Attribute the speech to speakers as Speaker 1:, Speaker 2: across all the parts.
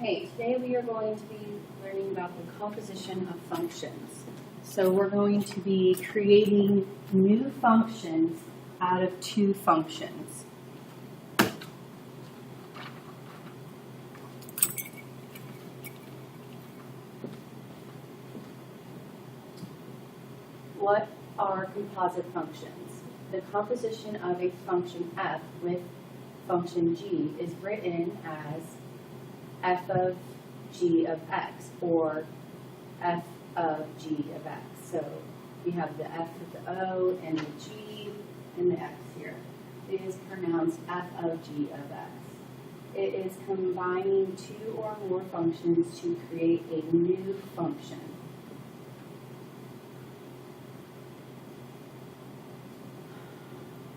Speaker 1: Okay, today we are going to be learning about the composition of functions. So we're going to be creating new functions out of two functions. What are composite functions? The composition of a function f with function g is written as f of g of x, or f of g of x. So we have the f with the o and the g and the x here. It is pronounced f of g of x. It is combining two or more functions to create a new function.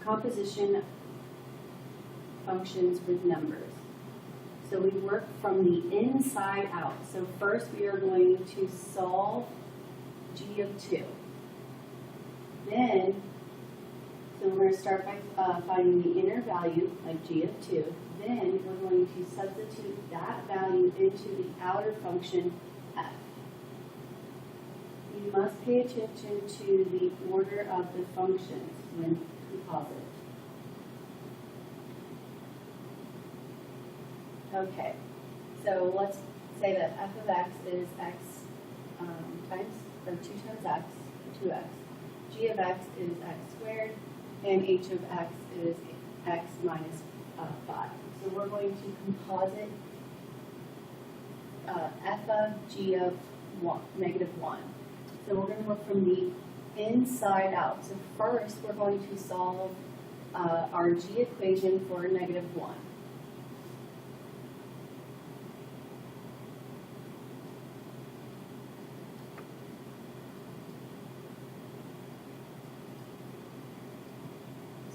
Speaker 1: Composition functions with numbers. So we work from the inside out. So first we are going to solve g of 2. Then, so we're going to start by finding the inner value, like g of 2. Then we're going to substitute that value into the outer function f. You must pay attention to the order of the functions when composite. Okay, so let's say that f of x is x times, or 2 times x, 2x. G of x is x squared, and h of x is x minus 5. So we're going to composite f of g of negative 1. So we're going to work from the inside out. So first we're going to solve our g equation for negative 1.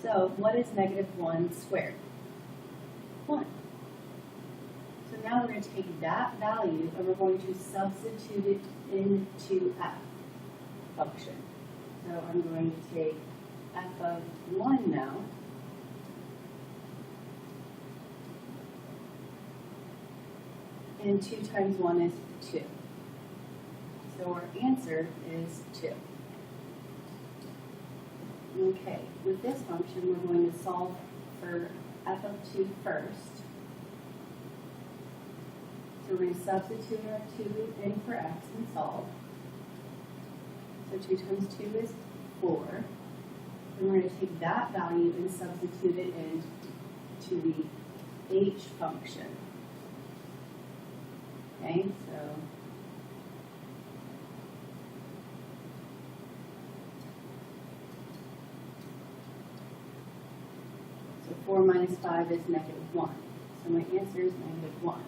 Speaker 1: So what is negative 1 squared? 1. So now we're going to take that value and we're going to substitute it into f function. So I'm going to take f of 1 now. And 2 times 1 is 2. So our answer is 2. Okay, with this function, we're going to solve for f of 2 first. So we're going to substitute our 2 in for x and solve. So 2 times 2 is 4. And we're going to take that value and substitute it into the h function. Okay, so So 4 minus 5 is negative 1. So my answer is negative 1.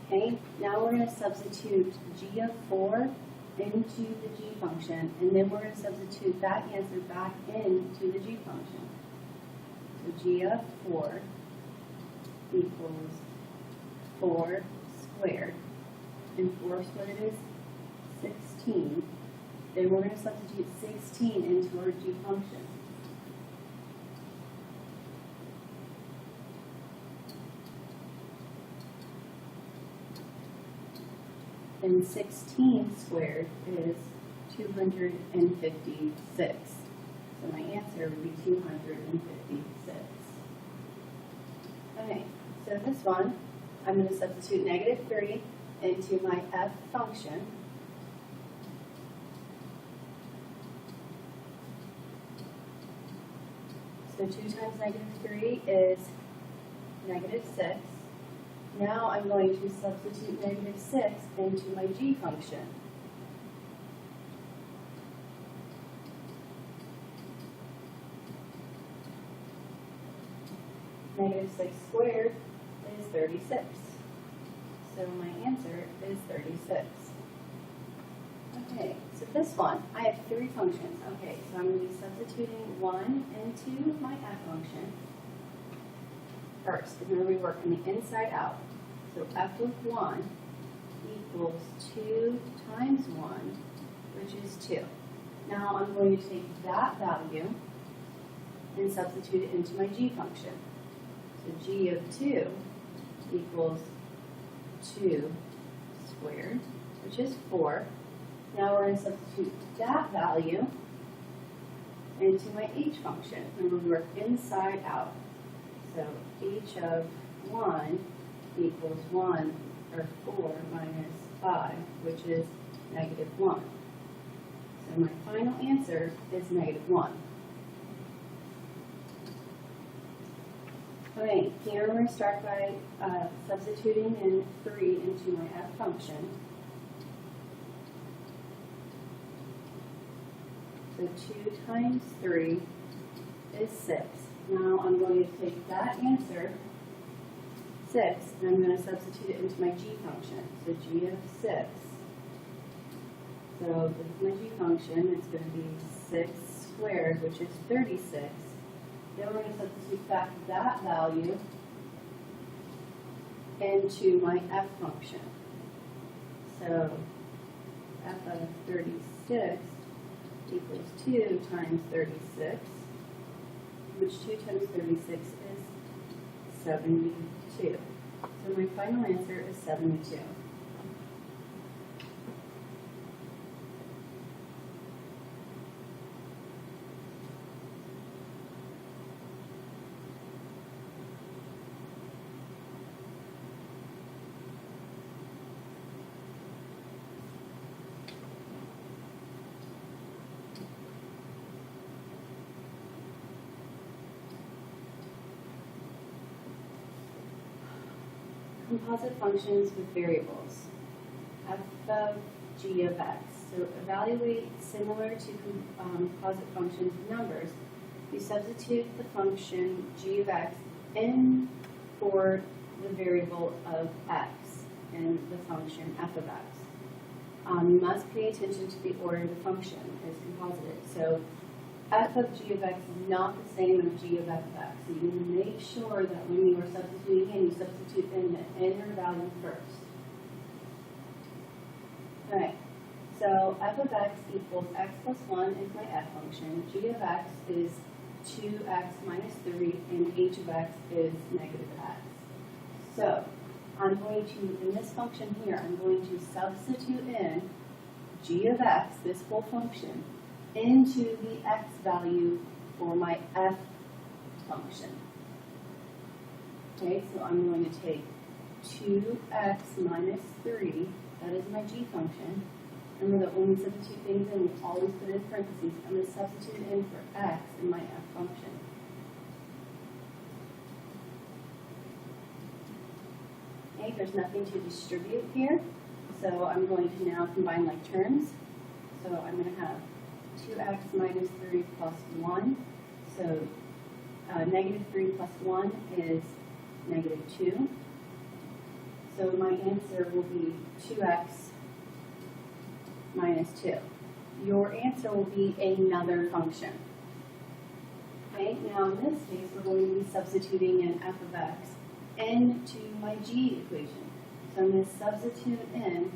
Speaker 1: Okay, now we're going to substitute g of 4 into the g function, and then we're going to substitute that answer back into the g function. So g of 4 equals 4 squared, and 4 squared is 16. Then we're going to substitute 16 into our g function. And 16 squared is 256. So my answer would be 256. Okay, so this one, I'm going to substitute negative 3 into my f function. So 2 times negative 3 is negative 6. Now I'm going to substitute negative 6 into my g function. Negative 6 squared is 36. So my answer is 36. Okay, so this one, I have 3 functions. Okay, so I'm going to be substituting 1 into my f function first, and then we work from the inside out. So f of 1 equals 2 times 1, which is 2. Now I'm going to take that value and substitute it into my g function. So g of 2 equals 2 squared, which is 4. Now we're going to substitute that value into my h function, and we'll work inside out. So h of 1 equals 1, or 4 minus 5, which is negative 1. So my final answer is negative 1. Okay, here we're going to start by substituting in 3 into my f function. So 2 times 3 is 6. Now I'm going to take that answer, 6, and I'm going to substitute it into my g function. So g of 6. So this is my g function. It's going to be 6 squared, which is 36. Then we're going to substitute back that value into my f function. So f of 36 equals 2 times 36, which 2 times 36 is 72. So my final answer is 72. Composite functions with variables. F of g of x. So evaluate similar to composite functions with numbers. You substitute the function g of x in for the variable of x in the function f of x. You must pay attention to the order the function is composited. So f of g of x is not the same as g of f of x. So you make sure that when you are substituting in, you substitute in the inner value first. Alright, so f of x equals x plus 1 is my f function. G of x is 2x minus 3, and h of x is negative x. So I'm going to, in this function here, I'm going to substitute in g of x, this whole function, into the x value for my f function. Okay, so I'm going to take 2x minus 3, that is my g function. Remember that when we substitute things in, we always put in parentheses. I'm going to substitute in for x in my f function. Okay, there's nothing to distribute here, so I'm going to now combine like terms. So I'm going to have 2x minus 3 plus 1. So negative 3 plus 1 is negative 2. So my answer will be 2x minus 2. Your answer will be another function. Okay, now in this case, we're going to be substituting in f of x into my g equation. So I'm going to substitute in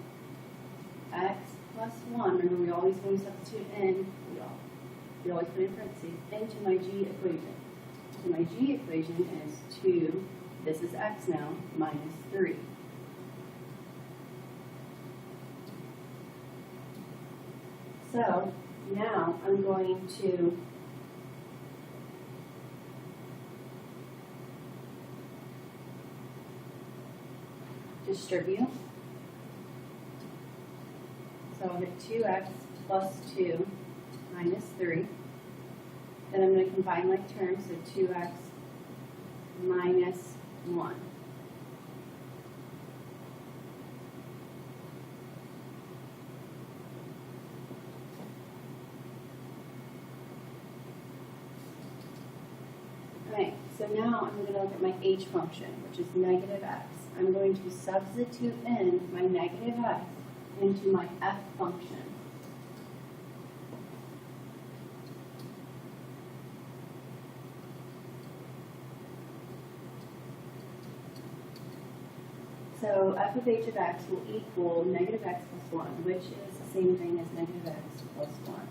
Speaker 1: x plus 1. Remember, we always, when we substitute in, we always put in parentheses, into my g equation. So my g equation is 2, this is x now, minus 3. So now I'm going to distribute. So I'll get 2x plus 2 minus 3. Then I'm going to combine like terms, so 2x minus 1. Alright, so now I'm going to look at my h function, which is negative x. I'm going to substitute in my negative x into my f function. So f of h of x will equal negative x plus 1, which is the same thing as negative x plus 1.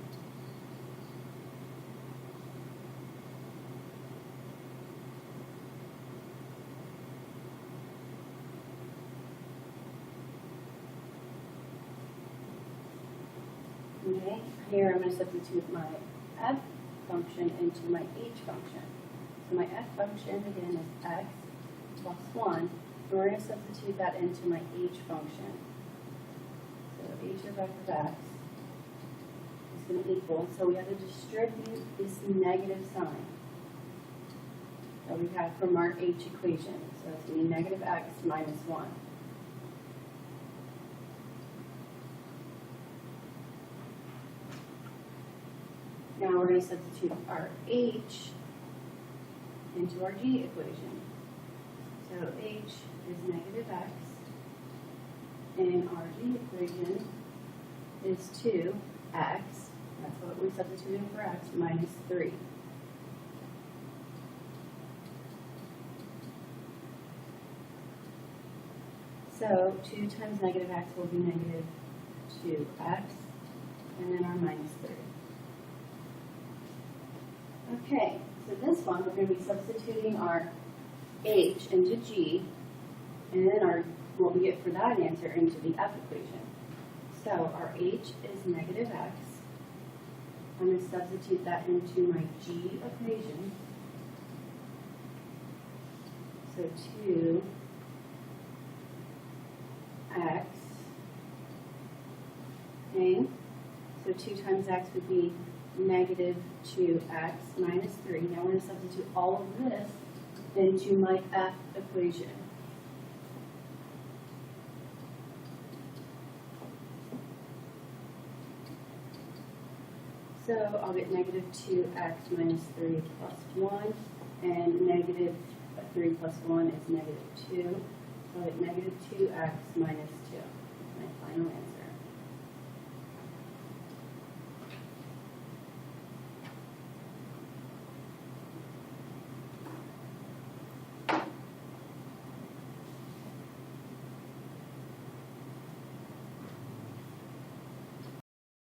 Speaker 1: Okay, here I'm going to substitute my f function into my h function. So my f function, again, is x plus 1, and we're going to substitute that into my h function. So h of f of x is going to equal, so we have to distribute this negative sign that we have from our h equation. So it's going to be negative x minus 1. Now we're going to substitute our h into our g equation. So h is negative x, and our g equation is 2x, that's what we substituted for x, minus 3. So 2 times negative x will be negative 2x, and then our minus 3. Okay, so this one, we're going to be substituting our h into g, and then what we get for that answer into the f equation. So our h is negative x. I'm going to substitute that into my g equation. So 2x, okay, so 2 times x would be negative 2x minus 3. Now we're going to substitute all of this into my f equation. So I'll get negative 2x minus 3 plus 1, and negative 3 plus 1 is negative 2. So I'll get negative 2x minus 2. My final answer.